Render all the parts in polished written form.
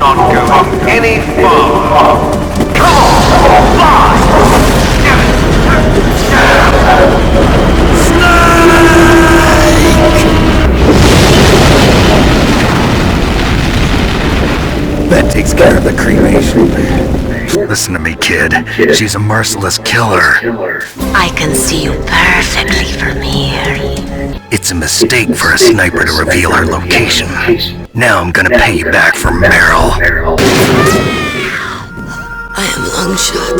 not going any farther. Come on, fly! That takes care of the cremation. Listen to me, kid. She's a merciless killer. I can see you perfectly from here. It's a mistake for a sniper to reveal her location. Now I'm gonna pay you back for Meryl. I am Longshot.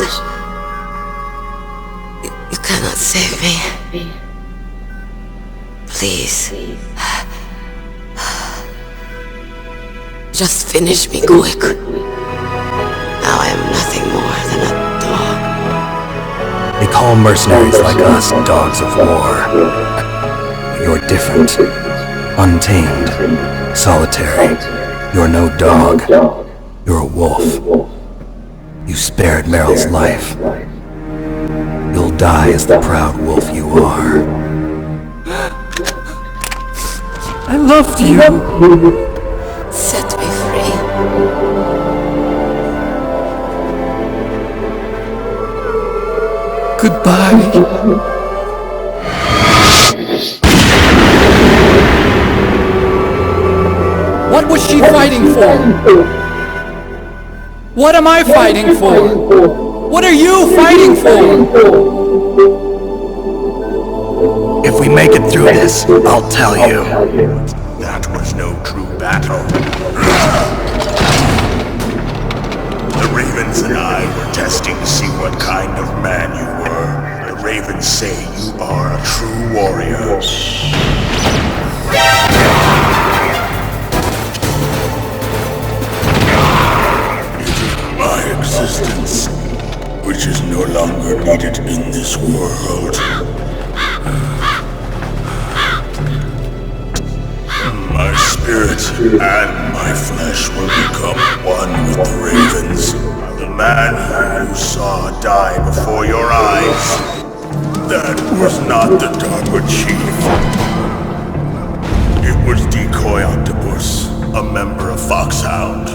You cannot save me. Please. Just finish me quick. Now I am nothing more than a dog. They call mercenaries like us dogs of war. You're different. Untamed. Solitary. You're no dog. You're a wolf. You spared Meryl's life. You'll die as the proud wolf you are. I loved you. Set me free. Goodbye. What was she fighting for? What am I fighting for? What are you fighting for? If we make it through this, I'll tell you. That was no true battle. The Ravens and I were testing to see what kind of man you were. The Ravens say you are a true warrior. It is my existence which is no longer needed in this world. My spirit and my flesh will become one with the Ravens. The man who you saw die before your eyes, that was not the Darkwood Chief. It was Decoy Octopus, a member of Foxhound.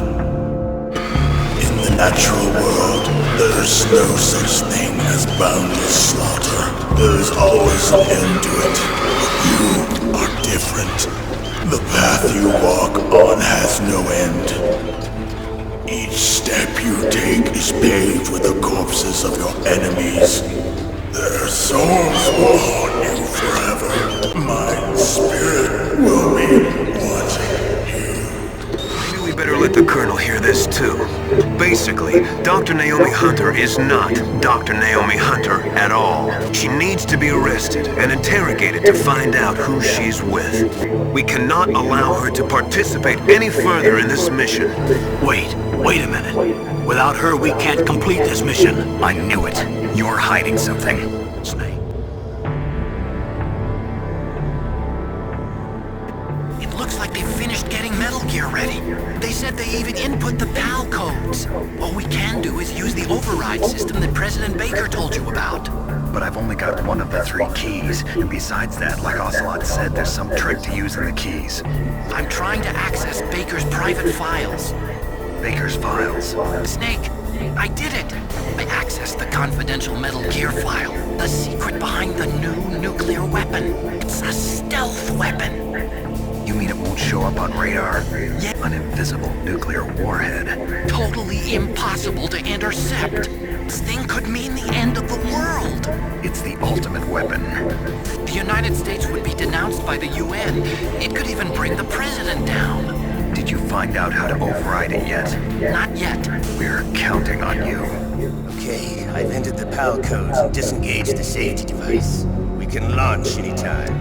In the natural world, there's no such thing as boundless slaughter. There's always an end to it. But you are different. The path you walk on has no end. Each step you take is paved with the corpses of your enemies. Their souls will haunt you forever. My spirit will be watching you. Maybe we better let the Colonel hear this too. Basically, Dr. Naomi Hunter is not Dr. Naomi Hunter at all. She needs to be arrested and interrogated to find out who she's with. We cannot allow her to participate any further in this mission. Wait a minute. Without her, we can't complete this mission. I knew it. You're hiding something. Snake. It looks like they finished getting Metal Gear ready. They said they even input the PAL codes. All we can do is use the override system that President Baker told you about. But I've only got one of the 3 keys, and besides that, like Ocelot said, there's some trick to using the keys. I'm trying to access Baker's private files. Baker's files? Snake, I did it! I accessed the confidential Metal Gear file. The secret behind the new nuclear weapon. It's a stealth weapon. You mean it won't show up on radar? Yeah. An invisible nuclear warhead. Totally impossible to intercept. This thing could mean the end of the world. It's the ultimate weapon. The United States would be denounced by the UN. It could even bring the president down. Did you find out how to override it yet? Not yet. We're counting on you. Okay, I've entered the PAL codes and disengaged the safety device. We can launch anytime.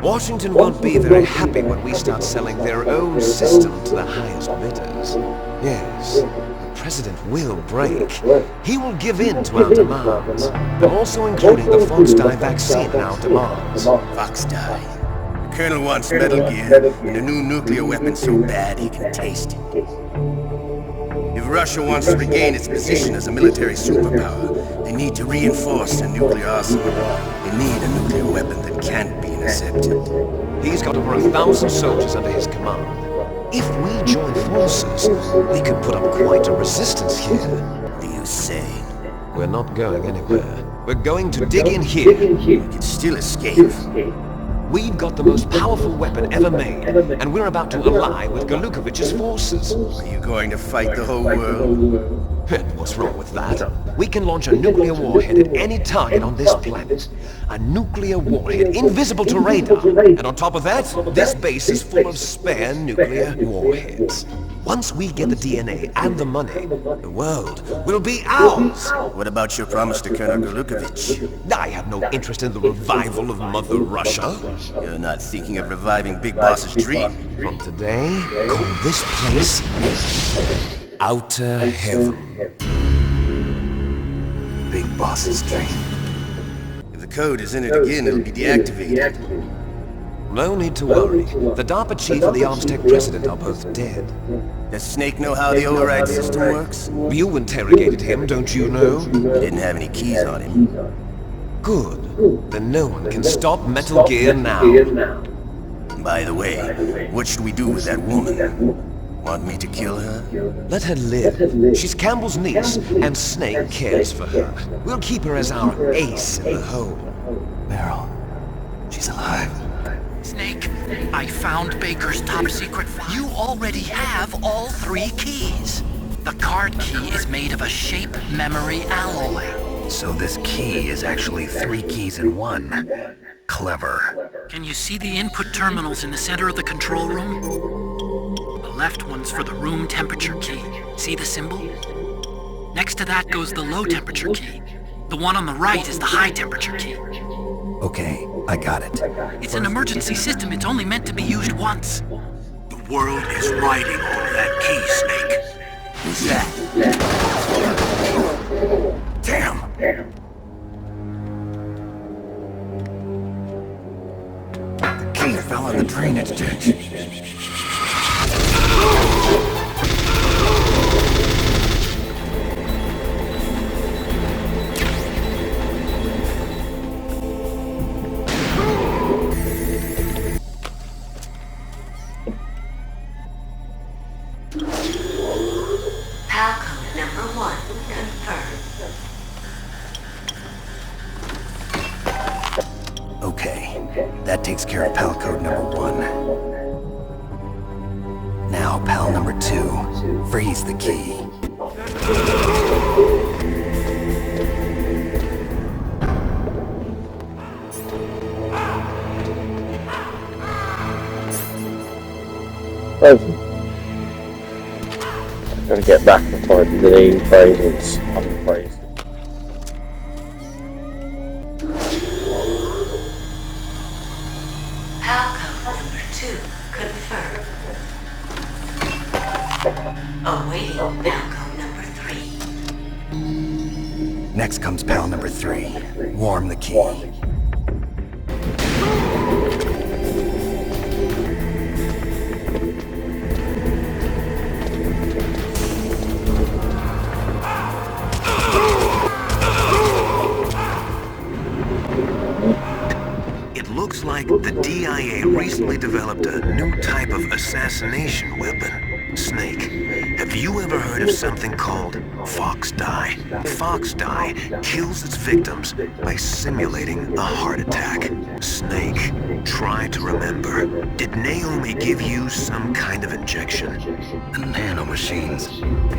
Washington won't be very happy when we start selling their own system to the highest bidders. Yes, the President will break. He will give in to our demands, but also including the Fox-Die vaccine in our demands. Fox-Die. The Colonel wants Metal Gear and a new nuclear weapon so bad he can taste it. If Russia wants to regain its position as a military superpower, they need to reinforce their nuclear arsenal. They need a nuclear weapon that can't be intercepted. He's got over 1,000 soldiers under his command. If we join forces, we could put up quite a resistance here. What are you saying? We're not going anywhere. We're going to dig in here. We can still escape. We've got the most powerful weapon ever made, and we're about to ally with Galukovich's forces. Are you going to fight the whole world? And what's wrong with that? We can launch a nuclear warhead at any target on this planet. A nuclear warhead invisible to radar. And on top of that, this base is full of spare nuclear warheads. Once we get the DNA and the money, the world will be ours. What about your promise to Colonel Galukovich? I have no interest in the revival of Mother Russia. You're not thinking of reviving Big Boss's dream. From today, call this place Outer Heaven. Big Boss's dream. If the code is in it again, it'll be deactivated. No need to worry. The DARPA chief and the Armstech president are both dead. Does Snake know how the override system works? You interrogated him, don't you know? He didn't have any keys on him. Good. Then no one can stop Metal Gear now. By the way, what should we do with that woman? Want me to kill her? Let her live. She's Campbell's niece, and Snake cares for her. We'll keep her as our ace in the hole. Meryl, she's alive. Snake, I found Baker's top secret file. You already have all 3 keys. The card key is made of a shape memory alloy. So this key is actually 3 keys in one. Clever. Can you see the input terminals in the center of the control room? The left one's for the room temperature key. See the symbol? Next to that goes the low temperature key. The one on the right is the high temperature key. Okay, I got it. It's an emergency system. It's only meant to be used once. The world is riding on that key, Snake. Who's that? Damn! The key fell in the drainage ditch. Palcode number 1 confirmed. Okay, that takes care of pal code number 1. Now pal number 2, freeze the key. Gotta get back before the phrases unphrased. Palcode number 2 confirmed. Awaiting Palcode number 3. Next comes pal number 3. Warm the key. Looks like the DIA recently developed a new type of assassination weapon. Snake, have you ever heard of something called Fox Die? Fox Die kills its victims by simulating a heart attack. Snake, try to remember. Did Naomi give you some kind of injection? The nanomachines.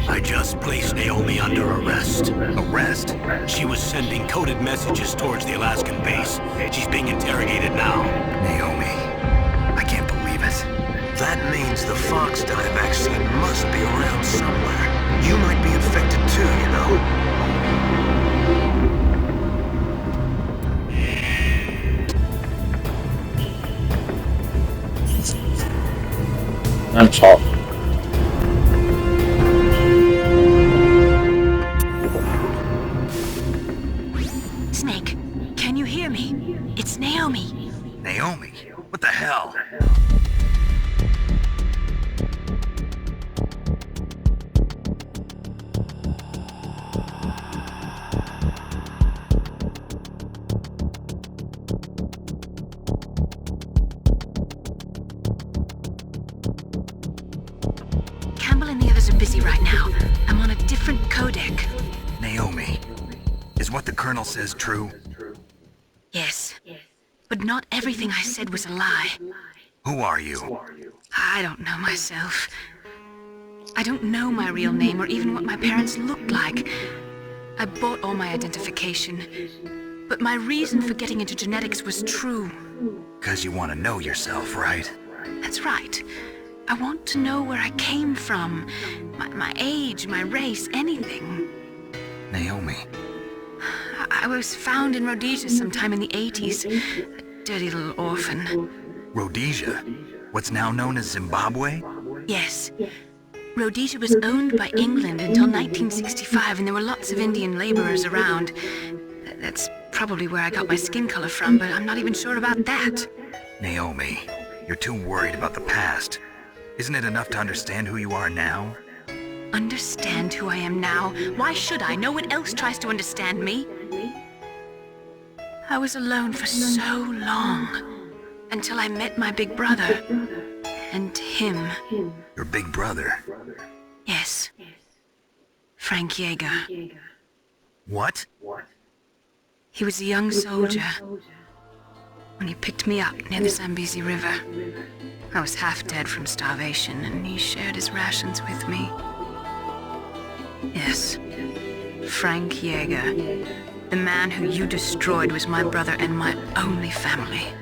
I just placed Naomi under arrest. Arrest? She was sending coded messages towards the Alaskan base. She's being interrogated now. Naomi. I can't believe it. That means the Fox Die vaccine must be around somewhere. You might be infected too, you know. I'm top. Snake, can you hear me? It's Naomi. Naomi? What the hell? busy right now. I'm on a different codec. Naomi, is what the Colonel says true? Yes. But not everything I said was a lie. Who are you? I don't know myself. I don't know my real name or even what my parents looked like. I bought all my identification. But my reason for getting into genetics was true. 'Cause you want to know yourself, right? That's right. I want to know where I came from. My age, my race, anything. Naomi. I was found in Rhodesia sometime in the 80s. A dirty little orphan. Rhodesia? What's now known as Zimbabwe? Yes. Rhodesia was owned by England until 1965, and there were lots of Indian laborers around. That's probably where I got my skin color from, but I'm not even sure about that. Naomi, you're too worried about the past. Isn't it enough to understand who you are now? Understand who I am now? Why should I? No one else tries to understand me. I was alone for so long, until I met my big brother. And him. Your big brother? Yes. Frank Yeager. What? He was a young soldier when he picked me up near the Zambezi River. I was half dead from starvation, and he shared his rations with me. Yes, Frank Yeager. The man who you destroyed was my brother and my only family.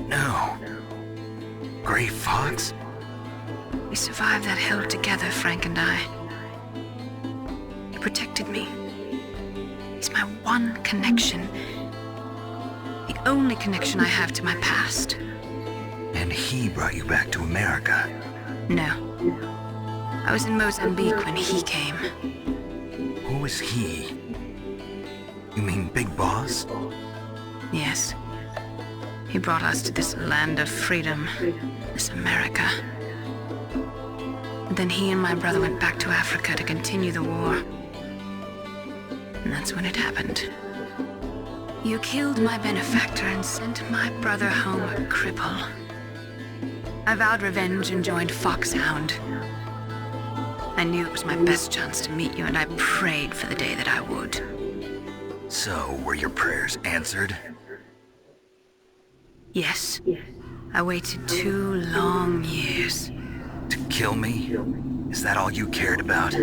No. Gray Fox? We survived that hell together, Frank and I. He protected me. He's my one connection. The only connection I have to my past. And he brought you back to America? No. I was in Mozambique when he came. Who is he? You mean Big Boss? Yes. He brought us to this land of freedom, this America. And then he and my brother went back to Africa to continue the war. And that's when it happened. You killed my benefactor and sent my brother home a cripple. I vowed revenge and joined Foxhound. I knew it was my best chance to meet you, and I prayed for the day that I would. So, were your prayers answered? Yes. I waited 2 long years. To kill me? Is that all you cared about?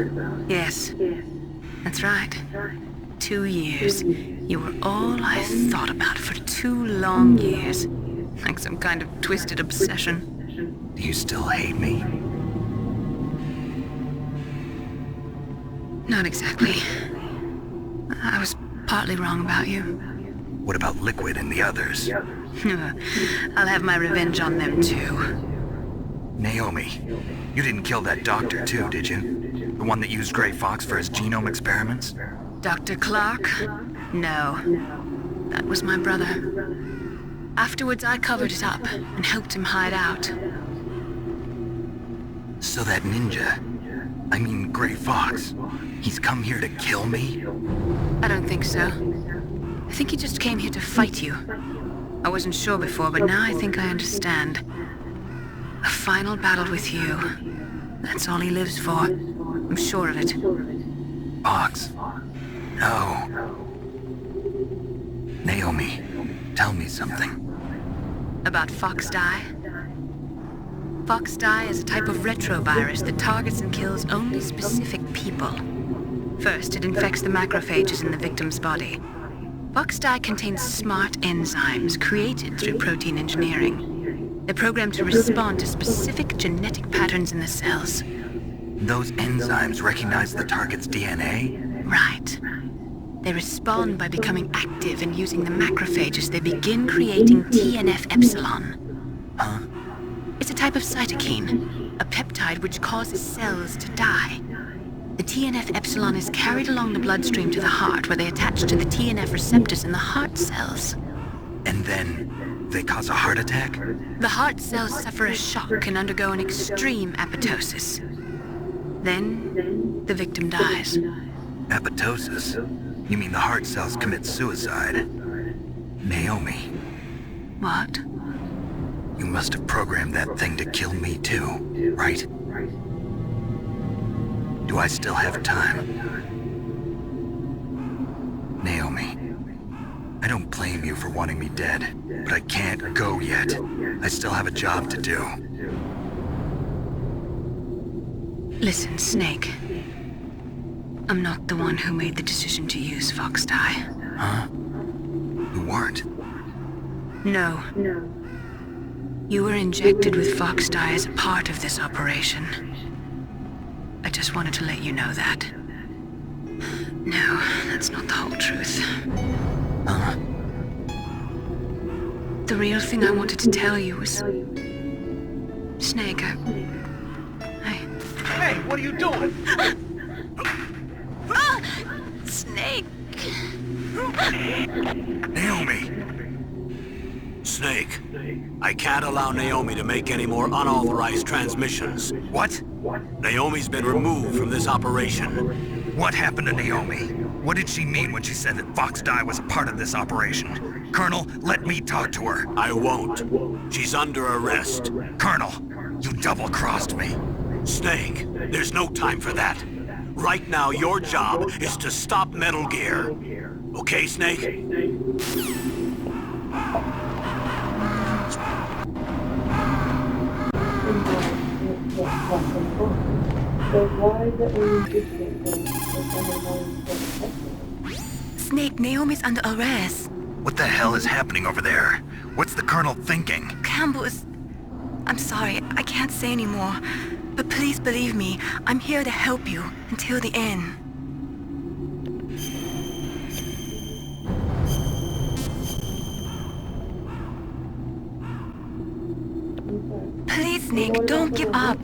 Yes. That's right. 2 years. You were all I thought about for 2 long years. Like some kind of twisted obsession. Do you still hate me? Not exactly. I was partly wrong about you. What about Liquid and the others? I'll have my revenge on them too. Naomi, you didn't kill that doctor too, did you? The one that used Gray Fox for his genome experiments? Dr. Clark? No. That was my brother. Afterwards, I covered it up and helped him hide out. So that ninja, I mean Gray Fox, he's come here to kill me? I don't think so. I think he just came here to fight you. I wasn't sure before, but now I think I understand. A final battle with you. That's all he lives for. I'm sure of it. Fox. No. Naomi, tell me something. About FoxDie? FoxDie is a type of retrovirus that targets and kills only specific people. First, it infects the macrophages in the victim's body. FoxDie contains smart enzymes created through protein engineering. They're programmed to respond to specific genetic patterns in the cells. Those enzymes recognize the target's DNA? Right. They respond by becoming active and using the macrophages. They begin creating TNF-epsilon. Huh? It's a type of cytokine, a peptide which causes cells to die. The TNF-epsilon is carried along the bloodstream to the heart, where they attach to the TNF receptors in the heart cells. And then they cause a heart attack? The heart cells suffer a shock and undergo an extreme apoptosis. Then, the victim dies. Apoptosis? You mean the heart cells commit suicide? Naomi. What? You must have programmed that thing to kill me too, right? Do I still have time? Naomi, I don't blame you for wanting me dead, but I can't go yet. I still have a job to do. Listen, Snake. I'm not the one who made the decision to use Fox Dye. Huh? You weren't? No. You were injected with Fox Dye as a part of this operation. I just wanted to let you know that. No, that's not the whole truth. Huh? The real thing I wanted to tell you was... Snake, Hey, what are you doing? Snake! Naomi! Snake, I can't allow Naomi to make any more unauthorized transmissions. What? Naomi's been removed from this operation. What happened to Naomi? What did she mean when she said that Fox Dye was a part of this operation? Colonel, let me talk to her. I won't. She's under arrest. Colonel, you double-crossed me. Snake, there's no time for that. Right now, your job is to stop Metal Gear. Okay, Snake? Snake, Naomi's under arrest. What the hell is happening over there? What's the Colonel thinking? Campbell is... I'm sorry, I can't say anymore. But please believe me, I'm here to help you until the end. Please, Snake, don't give up.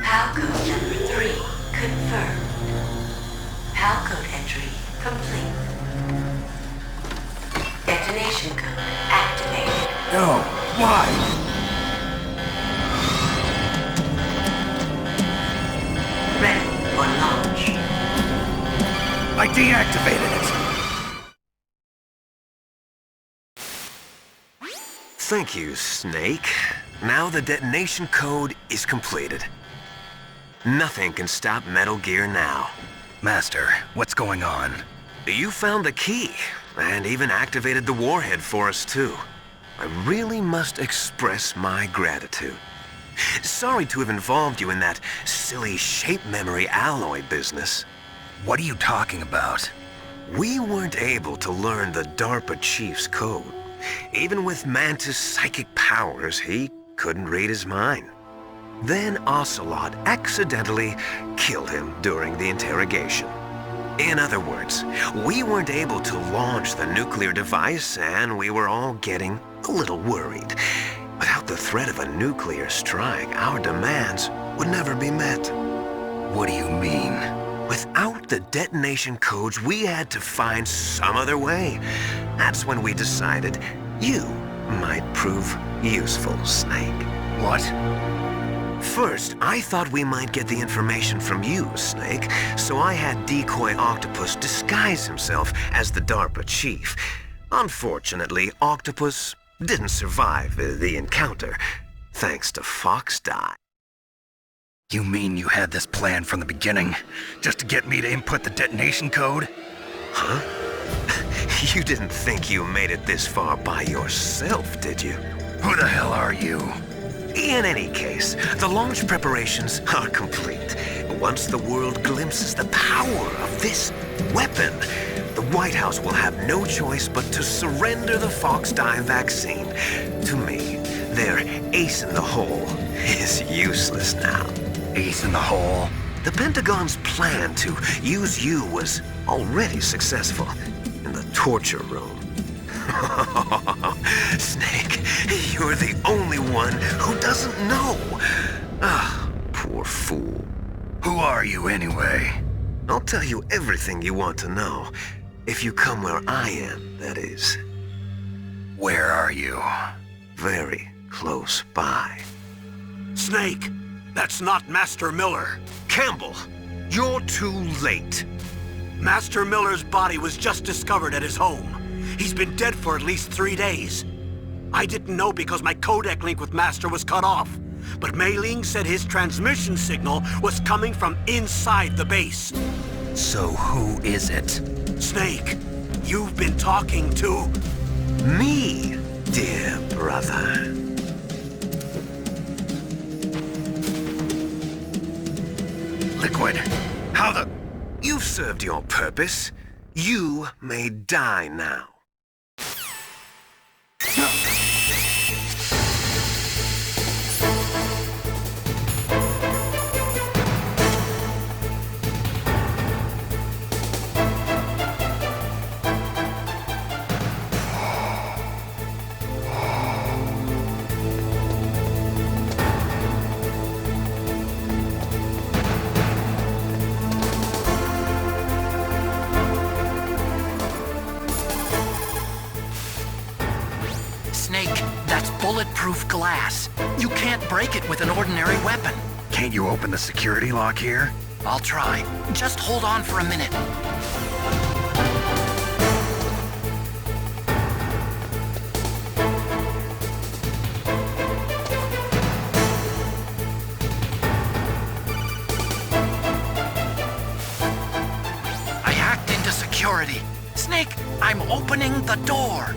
Halcode number 3 confirmed. Halcode entry complete. Detonation code activated. No, why? Ready for launch. I deactivated it. Thank you, Snake. Now the detonation code is completed. Nothing can stop Metal Gear now. Master, what's going on? You found the key, and even activated the warhead for us too. I really must express my gratitude. Sorry to have involved you in that silly shape memory alloy business. What are you talking about? We weren't able to learn the DARPA chief's code. Even with Mantis' psychic powers, he couldn't read his mind. Then Ocelot accidentally killed him during the interrogation. In other words, we weren't able to launch the nuclear device, and we were all getting a little worried. Without the threat of a nuclear strike, our demands would never be met. What do you mean? Without the detonation codes, we had to find some other way. That's when we decided you might prove useful, Snake. What? First, I thought we might get the information from you, Snake, so I had Decoy Octopus disguise himself as the DARPA chief. Unfortunately, Octopus didn't survive the encounter, thanks to Fox Die. You mean you had this plan from the beginning, just to get me to input the detonation code? Huh? You didn't think you made it this far by yourself, did you? Who the hell are you? In any case, the launch preparations are complete. Once the world glimpses the power of this weapon, the White House will have no choice but to surrender the Fox Die vaccine to me. Their ace in the hole is useless now. Ace in the hole? The Pentagon's plan to use you was already successful in the torture room. Snake, you're the only one who doesn't know. Ah, poor fool. Who are you anyway? I'll tell you everything you want to know. If you come where I am, that is. Where are you? Very close by. Snake, that's not Master Miller. Campbell, you're too late. Master Miller's body was just discovered at his home. He's been dead for at least 3 days. I didn't know because my codec link with Master was cut off. But Mei Ling said his transmission signal was coming from inside the base. So who is it? Snake, you've been talking to... me, dear brother. Liquid, how the... You've served your purpose. You may die now. Snake, that's bulletproof glass. You can't break it with an ordinary weapon. Can't you open the security lock here? I'll try. Just hold on for a minute. I hacked into security. Snake, I'm opening the door.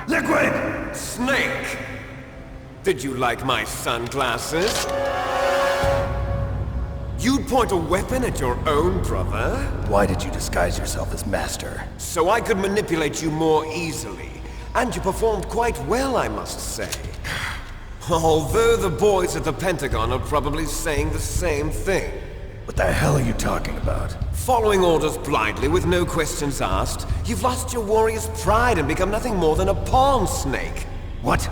Liquid! Snake! Did you like my sunglasses? You'd point a weapon at your own brother? Why did you disguise yourself as Master? So I could manipulate you more easily. And you performed quite well, I must say. Although the boys at the Pentagon are probably saying the same thing. What the hell are you talking about? Following orders blindly with no questions asked, you've lost your warrior's pride and become nothing more than a pawn, Snake. What?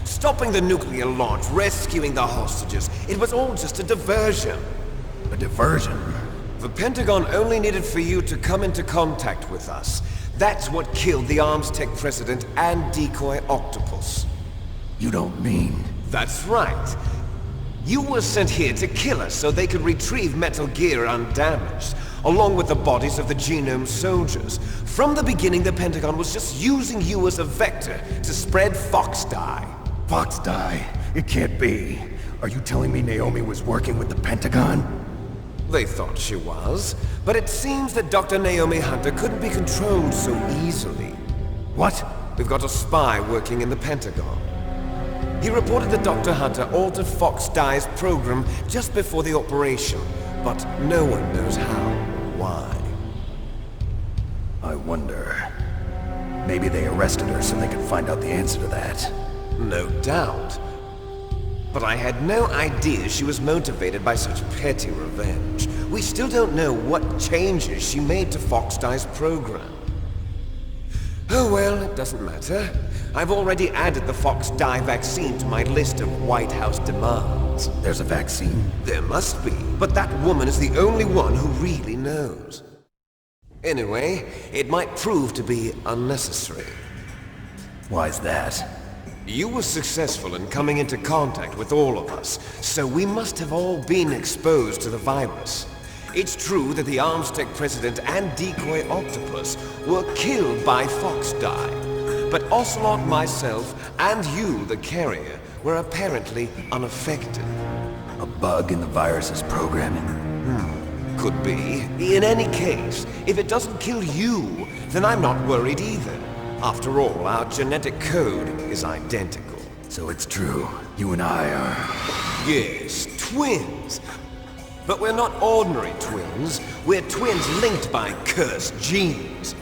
Stopping the nuclear launch, rescuing the hostages, it was all just a diversion. A diversion? The Pentagon only needed for you to come into contact with us. That's what killed the ArmsTech president and Decoy Octopus. You don't mean... That's right. You were sent here to kill us so they could retrieve Metal Gear undamaged, along with the bodies of the Genome soldiers. From the beginning, the Pentagon was just using you as a vector to spread Fox Dye. Fox Dye? It can't be. Are you telling me Naomi was working with the Pentagon? They thought she was, but it seems that Dr. Naomi Hunter couldn't be controlled so easily. What? We've got a spy working in the Pentagon. He reported that Dr. Hunter altered Fox Dye's program just before the operation, but no one knows how or why. I wonder... maybe they arrested her so they could find out the answer to that. No doubt. But I had no idea she was motivated by such petty revenge. We still don't know what changes she made to Fox Dye's program. Oh well, it doesn't matter. I've already added the Fox Dye vaccine to my list of White House demands. There's a vaccine? There must be, but that woman is the only one who really knows. Anyway, it might prove to be unnecessary. Why's that? You were successful in coming into contact with all of us, so we must have all been exposed to the virus. It's true that the Armstech president and Decoy Octopus were killed by Fox Dye, but Ocelot, myself, and you, the carrier, were apparently unaffected. A bug in the virus's programming? Could be. In any case, if it doesn't kill you, then I'm not worried either. After all, our genetic code is identical. So it's true. You and I are... Yes, twins. But we're not ordinary twins. We're twins linked by cursed genes.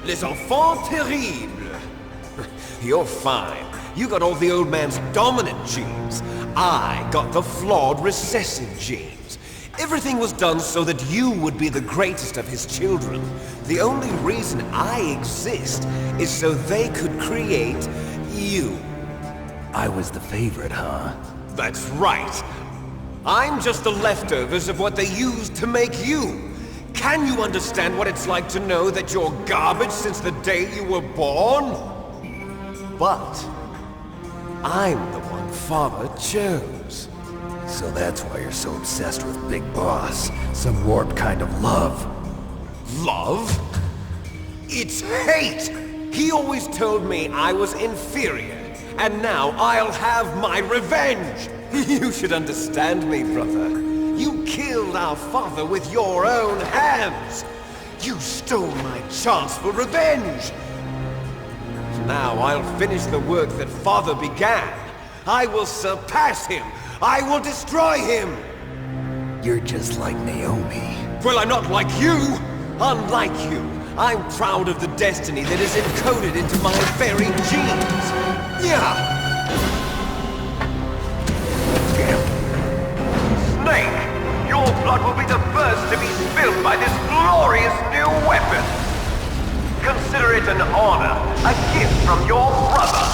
Les enfants terribles. You're fine. You got all the old man's dominant genes. I got the flawed recessive genes. Everything was done so that you would be the greatest of his children. The only reason I exist is so they could create you. I was the favorite, huh? That's right. I'm just the leftovers of what they used to make you. Can you understand what it's like to know that you're garbage since the day you were born? But I'm the one Father chose. So that's why you're so obsessed with Big Boss. Some warped kind of love. Love? It's hate! He always told me I was inferior, and now I'll have my revenge! You should understand me, brother. You killed our father with your own hands! You stole my chance for revenge! Now I'll finish the work that Father began. I will surpass him! I will destroy him! You're just like Naomi. Well, I'm not like you! Unlike you, I'm proud of the destiny that is encoded into my very genes! Yeah! Snake! Your blood will be the first to be spilled by this glorious new weapon! Consider it an honor, a gift from your brother!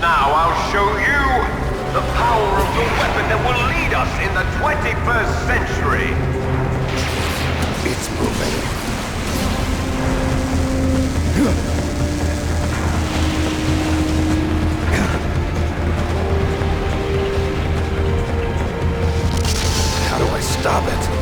Now I'll show you the power of the weapon that will lead us in the 21st century! It's moving. How do I stop it?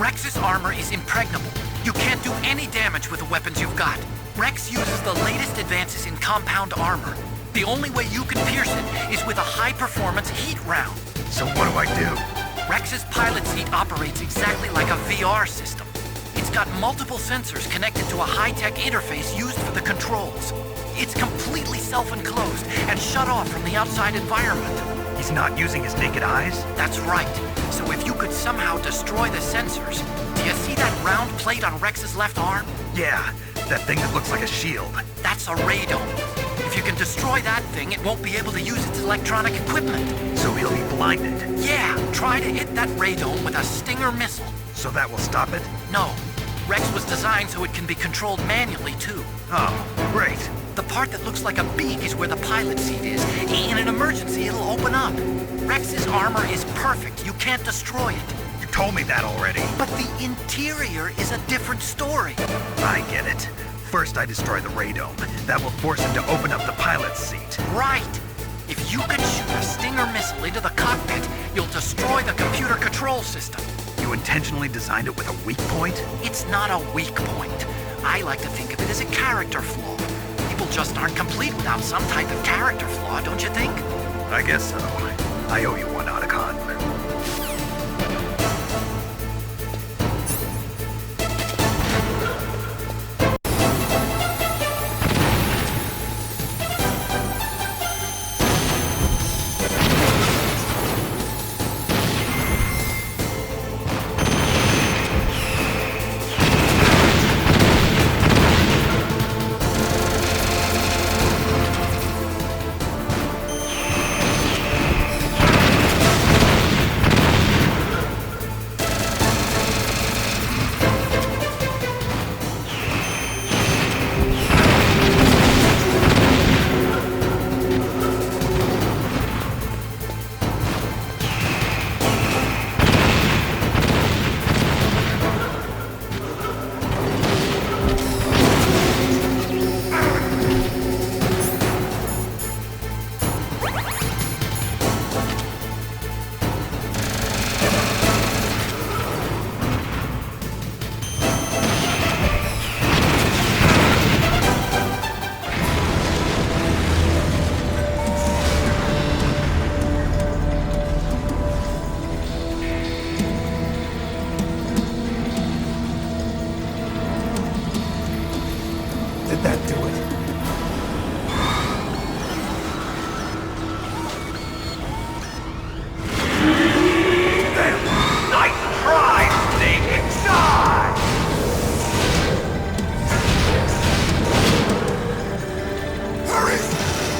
Rex's armor is impregnable. You can't do any damage with the weapons you've got. Rex uses the latest advances in compound armor. The only way you can pierce it is with a high-performance heat round. So what do I do? Rex's pilot seat operates exactly like a VR system. It's got multiple sensors connected to a high-tech interface used for the controls. It's completely self-enclosed and shut off from the outside environment. He's not using his naked eyes? That's right. So if you could somehow destroy the sensors... Do you see that round plate on Rex's left arm? Yeah, that thing that looks like a shield. That's a radome. If you can destroy that thing, it won't be able to use its electronic equipment. So he'll be blinded? Yeah, try to hit that radome with a Stinger missile. So that will stop it? No. Rex was designed so it can be controlled manually, too. Oh, great. The part that looks like a beak is where the pilot seat is. In an emergency, it'll open up. Rex's armor is perfect. You can't destroy it. You told me that already. But the interior is a different story. I get it. First I destroy the radome. That will force him to open up the pilot's seat. Right. If you can shoot a Stinger missile into the cockpit, you'll destroy the computer control system. You intentionally designed it with a weak point? It's not a weak point. I like to think of it as a character flaw. People just aren't complete without some type of character flaw, don't you think? I guess so. I owe you one, Otacon. Did that do it? Nice try, Snake! Die! Hurry!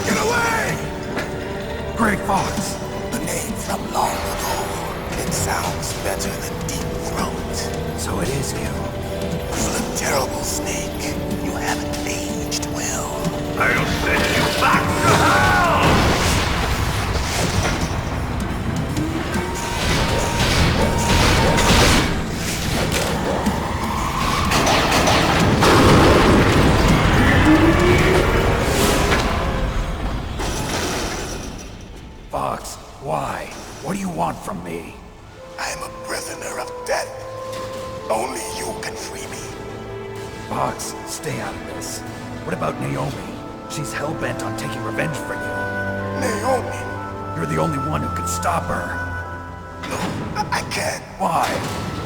Get away! Grey Fox! The name from long ago. It sounds better than Deep Throat. So it is you. You look terrible, Snake. You haven't aged well. I'll send you back to hell! Fox, why? What do you want from me? I'm a prisoner of death. Only you can free me. Fox, stay out of this. What about Naomi? She's hell-bent on taking revenge for you. Naomi? You're the only one who can stop her. No, I can't. Why?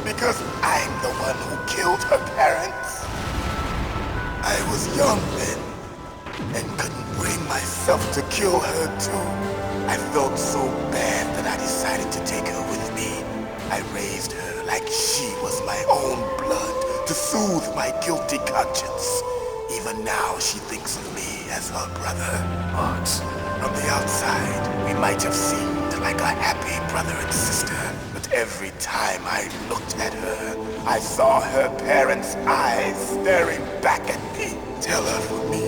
Because I'm the one who killed her parents. I was young then, and couldn't bring myself to kill her too. I felt so bad that I decided to take her with me. I raised her like she was my own blood to soothe my guilty conscience. Even now she thinks of me as her brother. Fox. From the outside, we might have seemed like a happy brother and sister. But every time I looked at her, I saw her parents' eyes staring back at me. Tell her for me.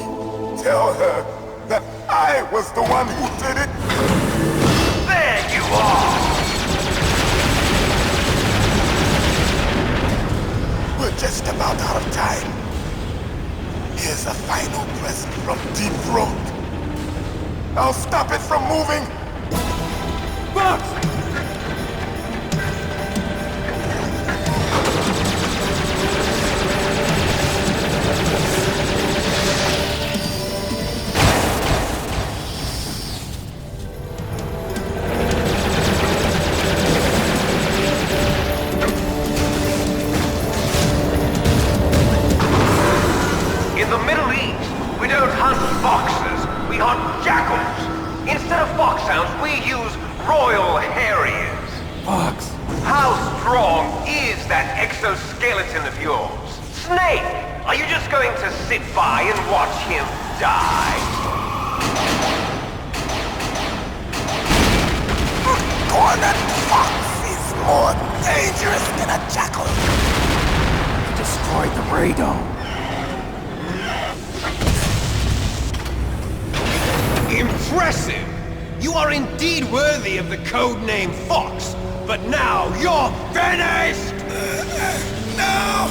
Tell her that I was the one who did it. There you are! We're just about out of time. Here's a final present from Deep Throat. I'll stop it from moving. Fox! is that exoskeleton of yours? Snake, are you just going to sit by and watch him die? Cornered fox is more dangerous than a jackal. He destroyed the radome. Impressive! You are indeed worthy of the codename Fox, but now you're finished! No!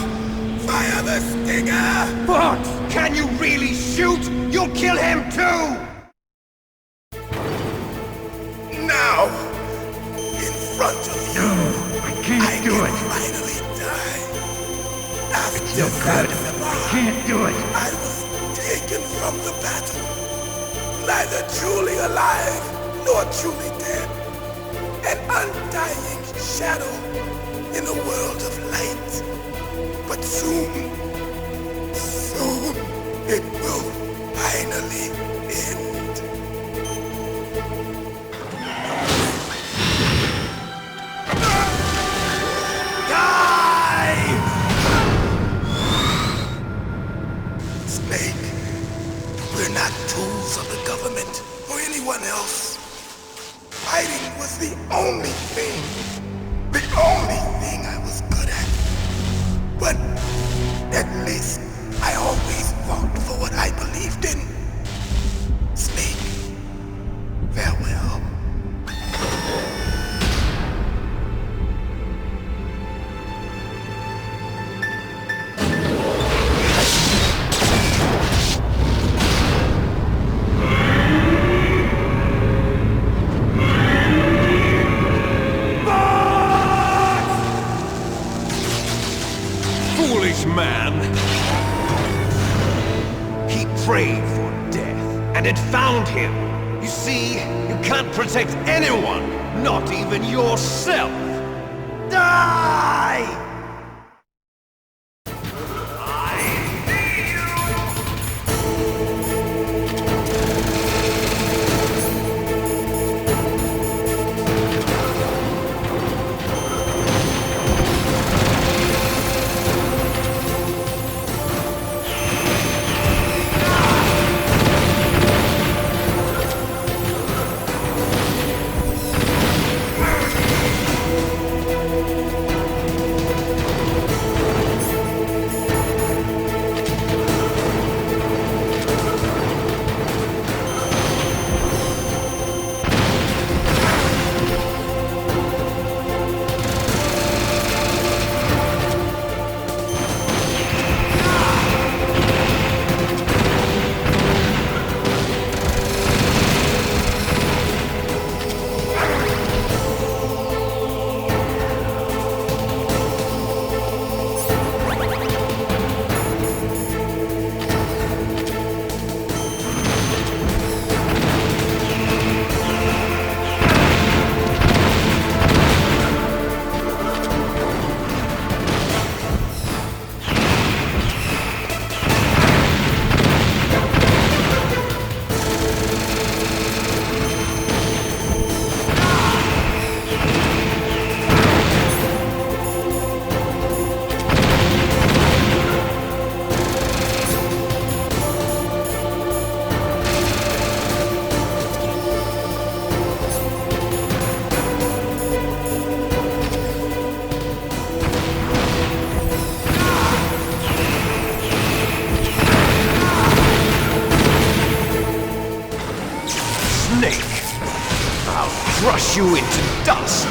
Fire the stinger! Fox, can you really shoot? You'll kill him too! Now! In front of you! I can't do it! Finally die! After It's no good. I can't do it! I was taken from the battle. Neither truly alive, nor truly dead. An undying shadow in a world of light. But soon, it will finally end. Die! Snake, we're not tools of the government or anyone else. Fighting was the only thing I was good at. But at least I always fought for what I believed in. Snake, farewell. Man. He prayed for death, and it found him. You see, you can't protect anyone, not even yourself. Die! Crush you into dust!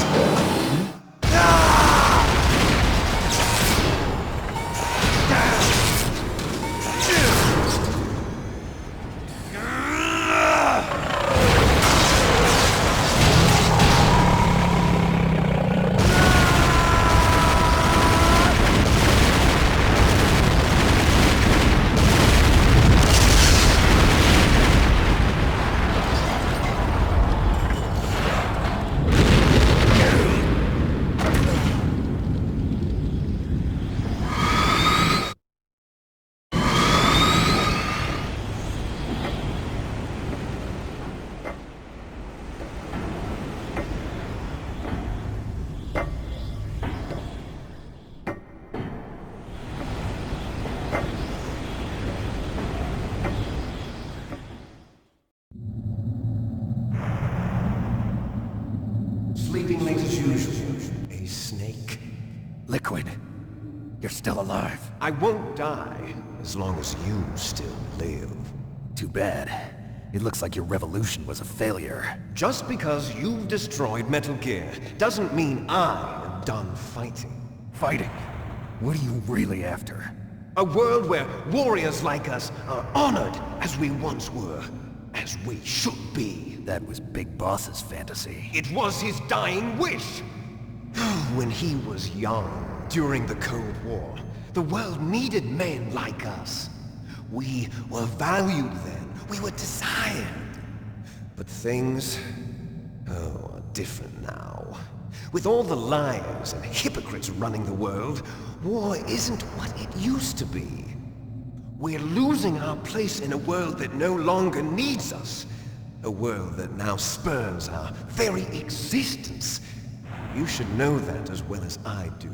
snake. Liquid, you're still alive. I won't die as long as you still live. Too bad. It looks like your revolution was a failure. Just because you've destroyed Metal Gear doesn't mean I am done fighting. Fighting? What are you really after? A world where warriors like us are honored as we once were, as we should be. That was Big Boss's fantasy. It was his dying wish. When he was young, during the Cold War, the world needed men like us. We were valued then. We were desired. But things, are different now. With all the liars and hypocrites running the world, war isn't what it used to be. We're losing our place in a world that no longer needs us. A world that now spurns our very existence. You should know that as well as I do.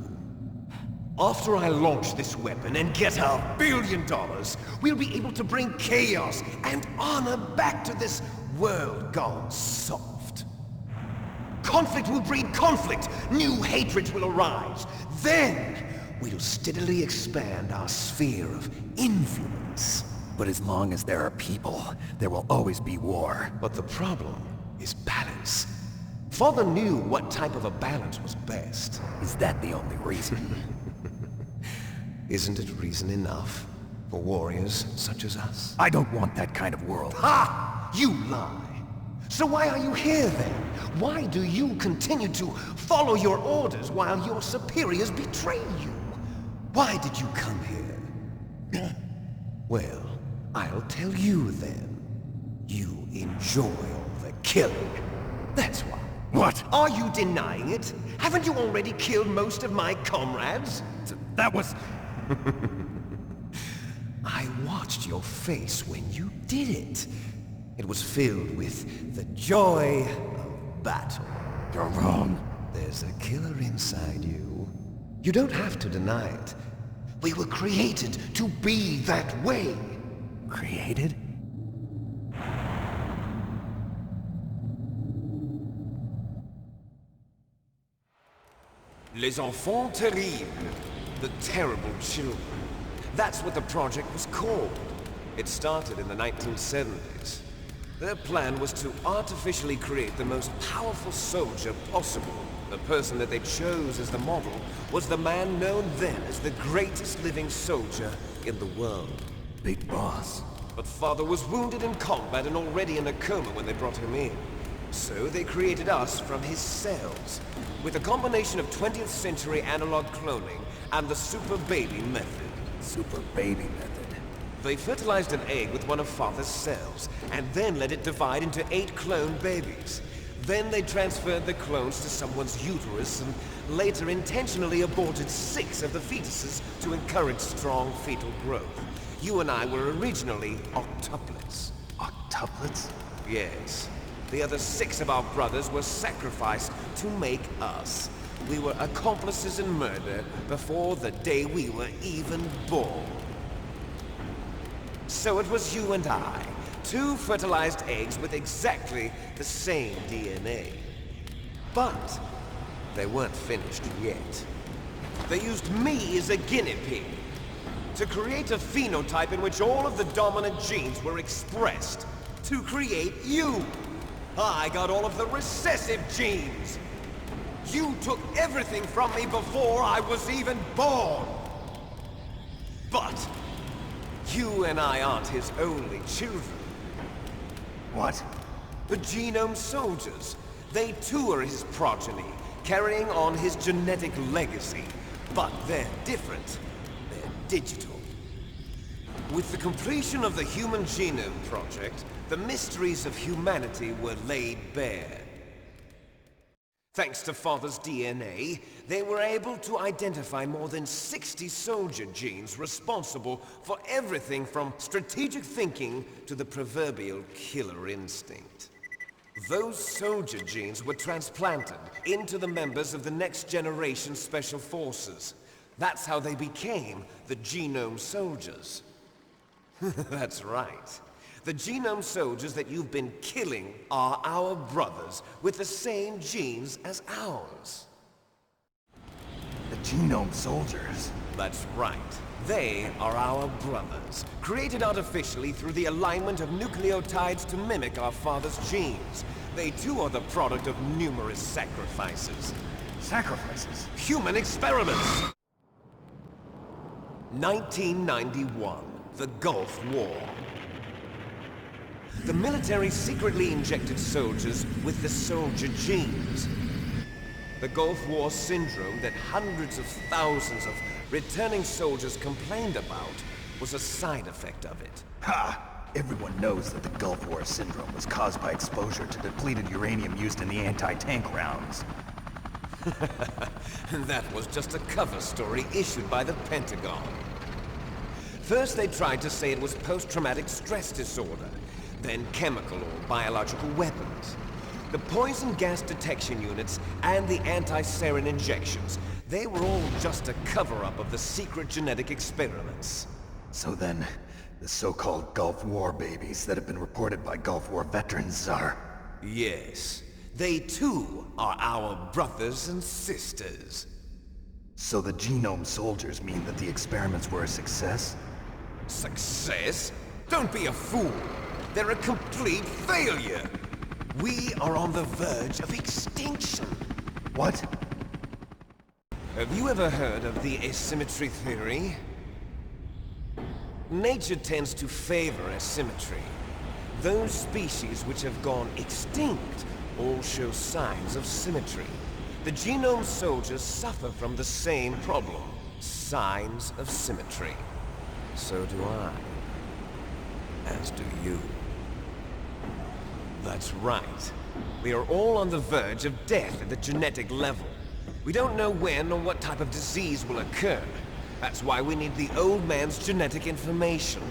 After I launch this weapon and get our $1 billion, we'll be able to bring chaos and honor back to this world gone soft. Conflict will breed conflict. New hatreds will arise. Then, we'll steadily expand our sphere of influence. But as long as there are people, there will always be war. But the problem is balance. Father knew what type of a balance was best. Is that the only reason? Isn't it reason enough for warriors such as us? I don't want that kind of world. Ha! You lie! So why are you here then? Why do you continue to follow your orders while your superiors betray you? Why did you come here? Well, I'll tell you then. You enjoy all the killing. That's why. What? Are you denying it? Haven't you already killed most of my comrades? That was... I watched your face when you did it. It was filled with the joy of battle. You're wrong. There's a killer inside you. You don't have to deny it. We were created to be that way. Created? Les enfants terribles. The terrible children. That's what the project was called. It started in the 1970s. Their plan was to artificially create the most powerful soldier possible. The person that they chose as the model was the man known then as the greatest living soldier in the world. Big Boss. But Father was wounded in combat and already in a coma when they brought him in. So they created us from his cells, with a combination of 20th century analog cloning and the Super Baby method. Super Baby method. They fertilized an egg with one of Father's cells, and then let it divide into 8 clone babies. Then they transferred the clones to someone's uterus, and later intentionally aborted 6 of the fetuses to encourage strong fetal growth. You and I were originally octuplets. Octuplets? Yes. The other 6 of our brothers were sacrificed to make us. We were accomplices in murder before the day we were even born. So it was you and I, 2 fertilized eggs with exactly the same DNA. But they weren't finished yet. They used me as a guinea pig to create a phenotype in which all of the dominant genes were expressed. To create you! I got all of the recessive genes! You took everything from me before I was even born! But you and I aren't his only children. What? The Genome Soldiers. They too are his progeny, carrying on his genetic legacy. But they're different. They're digital. With the completion of the Human Genome Project, the mysteries of humanity were laid bare. Thanks to Father's DNA, they were able to identify more than 60 soldier genes responsible for everything from strategic thinking to the proverbial killer instinct. Those soldier genes were transplanted into the members of the next generation Special Forces. That's how they became the Genome Soldiers. That's right. The Genome Soldiers that you've been killing are our brothers with the same genes as ours. Genome soldiers. That's right. They are our brothers, created artificially through the alignment of nucleotides to mimic our father's genes. They too are the product of numerous sacrifices. Sacrifices? Human experiments! 1991, the Gulf War. The military secretly injected soldiers with the soldier genes. The Gulf War syndrome that hundreds of thousands of returning soldiers complained about was a side effect of it. Ha! Everyone knows that the Gulf War syndrome was caused by exposure to depleted uranium used in the anti-tank rounds. That was just a cover story issued by the Pentagon. First they tried to say it was post-traumatic stress disorder, then chemical or biological weapons. The poison gas detection units and the anti-sarin injections, they were all just a cover-up of the secret genetic experiments. So then, the so-called Gulf War babies that have been reported by Gulf War veterans are... Yes. They too are our brothers and sisters. So the genome soldiers mean that the experiments were a success? Success? Don't be a fool! They're a complete failure! We are on the verge of extinction. What? Have you ever heard of the asymmetry theory? Nature tends to favor asymmetry. Those species which have gone extinct all show signs of symmetry. The genome soldiers suffer from the same problem, signs of symmetry. So do I. As do you. That's right. We are all on the verge of death at the genetic level. We don't know when or what type of disease will occur. That's why we need the old man's genetic information.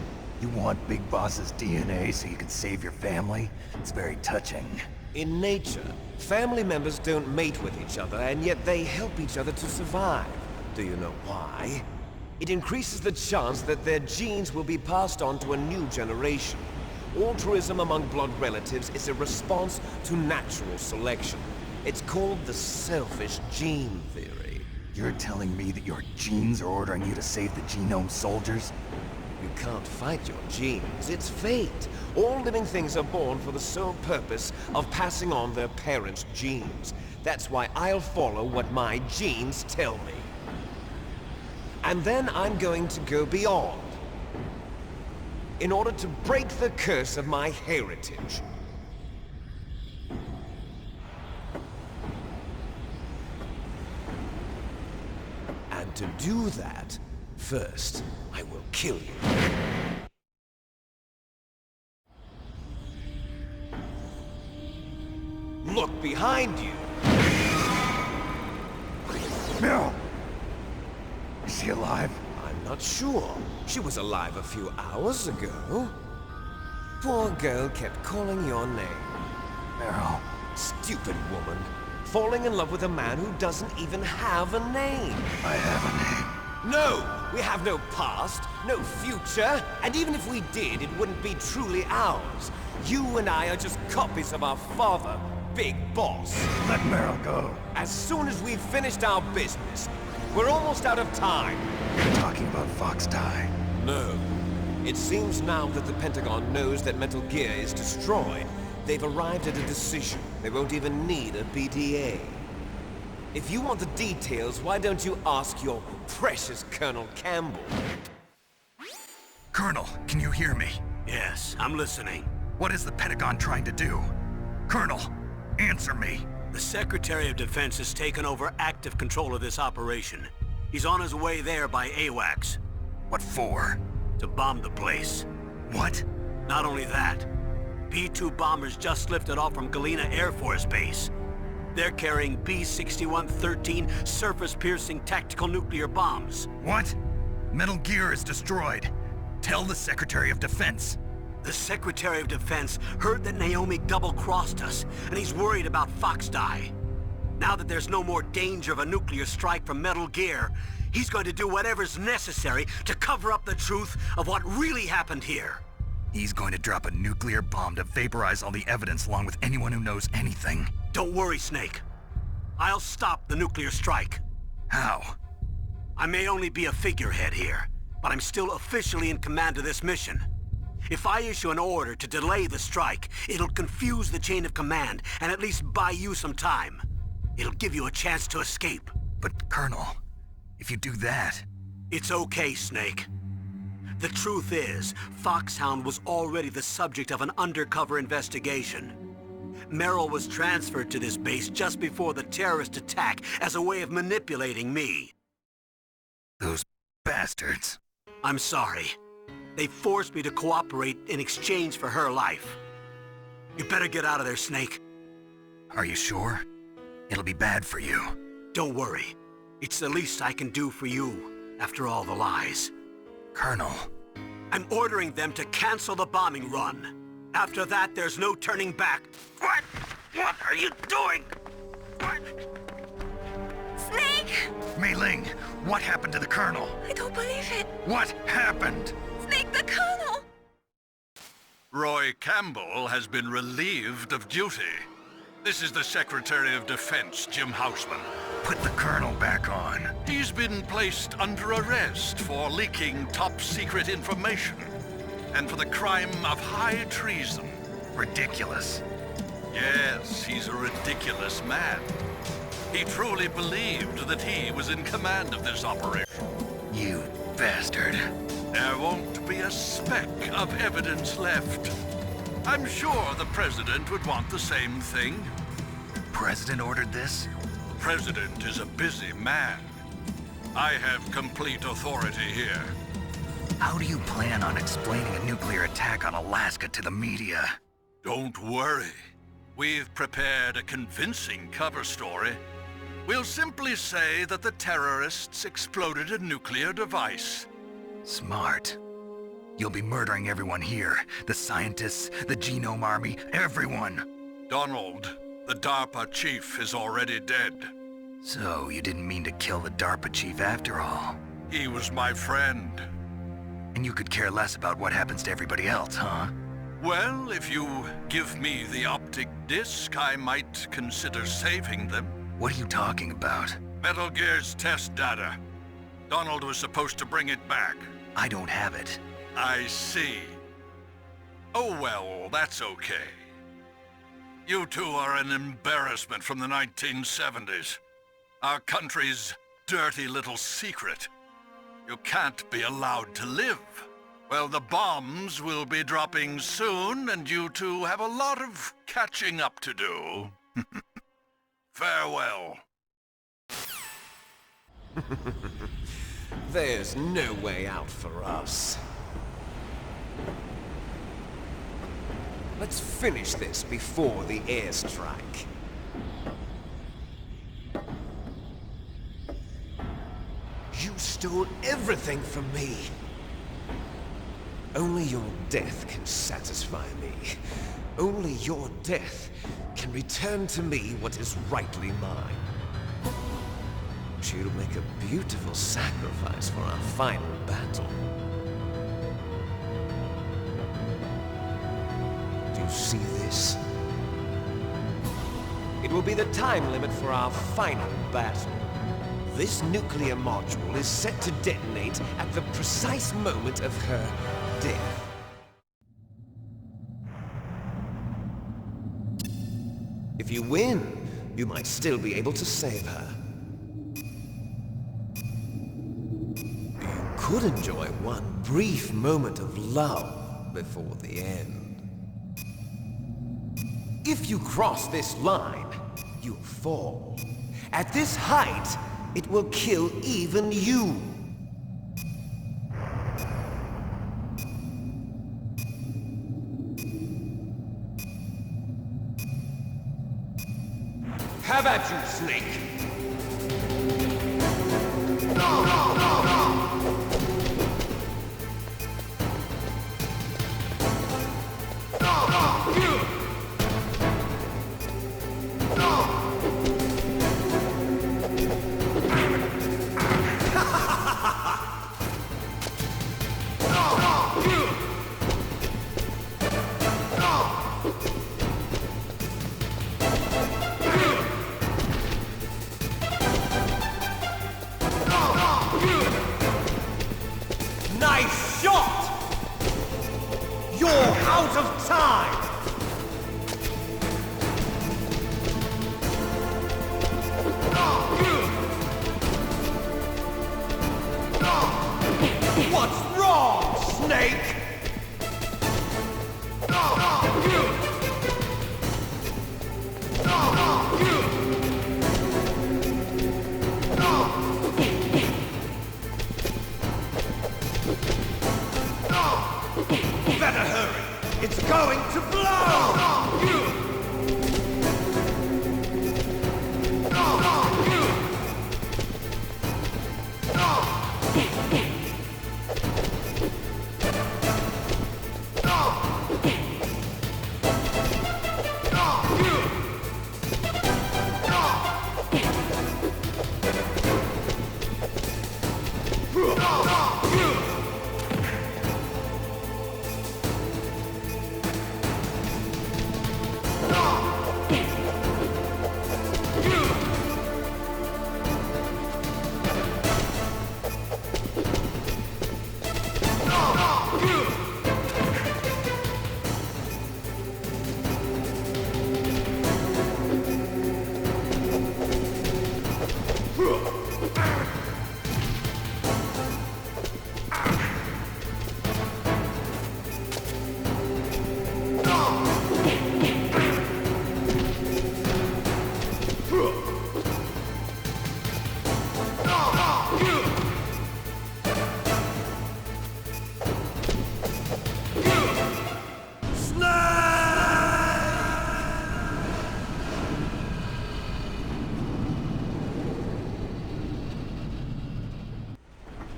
You want Big Boss's DNA so you can save your family? It's very touching. In nature, family members don't mate with each other, and yet they help each other to survive. Do you know why? It increases the chance that their genes will be passed on to a new generation. Altruism among blood relatives is a response to natural selection. It's called the selfish gene theory. You're telling me that your genes are ordering you to save the genome soldiers? You can't fight your genes. It's fate. All living things are born for the sole purpose of passing on their parents' genes. That's why I'll follow what my genes tell me. And then I'm going to go beyond. In order to break the curse of my heritage. And to do that, first, I will kill you. Look behind you! Meryl! Is she alive? I'm not sure. She was alive a few hours ago. Poor girl kept calling your name. Meryl. Stupid woman. Falling in love with a man who doesn't even have a name. I have a name. No! We have no past, no future, and even if we did, it wouldn't be truly ours. You and I are just copies of our father, Big Boss. Let Meryl go. As soon as we've finished our business, we're almost out of time. You're talking about Fox Die. No. It seems now that the Pentagon knows that Metal Gear is destroyed. They've arrived at a decision. They won't even need a BDA. If you want the details, why don't you ask your precious Colonel Campbell? Colonel, can you hear me? Yes, I'm listening. What is the Pentagon trying to do? Colonel, answer me. The Secretary of Defense has taken over active control of this operation. He's on his way there by AWACS. What for? To bomb the place. What? Not only that, B-2 bombers just lifted off from Galena Air Force Base. They're carrying B-6113 surface-piercing tactical nuclear bombs. What? Metal Gear is destroyed. Tell the Secretary of Defense. The Secretary of Defense heard that Naomi double-crossed us, and he's worried about Fox Die. Now that there's no more danger of a nuclear strike from Metal Gear, he's going to do whatever's necessary to cover up the truth of what really happened here. He's going to drop a nuclear bomb to vaporize all the evidence along with anyone who knows anything. Don't worry, Snake. I'll stop the nuclear strike. How? I may only be a figurehead here, but I'm still officially in command of this mission. If I issue an order to delay the strike, it'll confuse the chain of command and at least buy you some time. It'll give you a chance to escape. But, Colonel, if you do that... It's okay, Snake. The truth is, Foxhound was already the subject of an undercover investigation. Meryl was transferred to this base just before the terrorist attack as a way of manipulating me. Those bastards. I'm sorry. They forced me to cooperate in exchange for her life. You better get out of there, Snake. Are you sure? It'll be bad for you. Don't worry. It's the least I can do for you, after all the lies. Colonel. I'm ordering them to cancel the bombing run. After that, there's no turning back. What? What are you doing? What? Snake! Mei Ling, what happened to the Colonel? I don't believe it. What happened? Snake, the Colonel! Roy Campbell has been relieved of duty. This is the Secretary of Defense, Jim Houseman. Put the Colonel back on. He's been placed under arrest for leaking top-secret information and for the crime of high treason. Ridiculous. Yes, he's a ridiculous man. He truly believed that he was in command of this operation. You bastard. There won't be a speck of evidence left. I'm sure the President would want the same thing. President ordered this? The President is a busy man. I have complete authority here. How do you plan on explaining a nuclear attack on Alaska to the media? Don't worry. We've prepared a convincing cover story. We'll simply say that the terrorists exploded a nuclear device. Smart. You'll be murdering everyone here. The scientists, the Genome Army, everyone. Donald, the DARPA chief, is already dead. So, you didn't mean to kill the DARPA chief after all? He was my friend. And you could care less about what happens to everybody else, huh? Well, if you give me the optic disc, I might consider saving them. What are you talking about? Metal Gear's test data. Donald was supposed to bring it back. I don't have it. I see. Oh well, that's okay. You two are an embarrassment from the 1970s. Our country's dirty little secret. You can't be allowed to live. Well, the bombs will be dropping soon, and you two have a lot of catching up to do. Farewell. There's no way out for us. Let's finish this before the airstrike. You stole everything from me. Only your death can satisfy me. Only your death can return to me what is rightly mine. She'll make a beautiful sacrifice for our final battle. Do you see this? It will be the time limit for our final battle. This nuclear module is set to detonate at the precise moment of her death. If you win, you might still be able to save her. You could enjoy one brief moment of love before the end. If you cross this line, you'll fall. At this height, it will kill even you. Have at you, Snake! No, no, no, no! No, no! You! No! What's wrong, Snake? Better hurry! It's going to blow!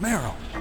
Meryl!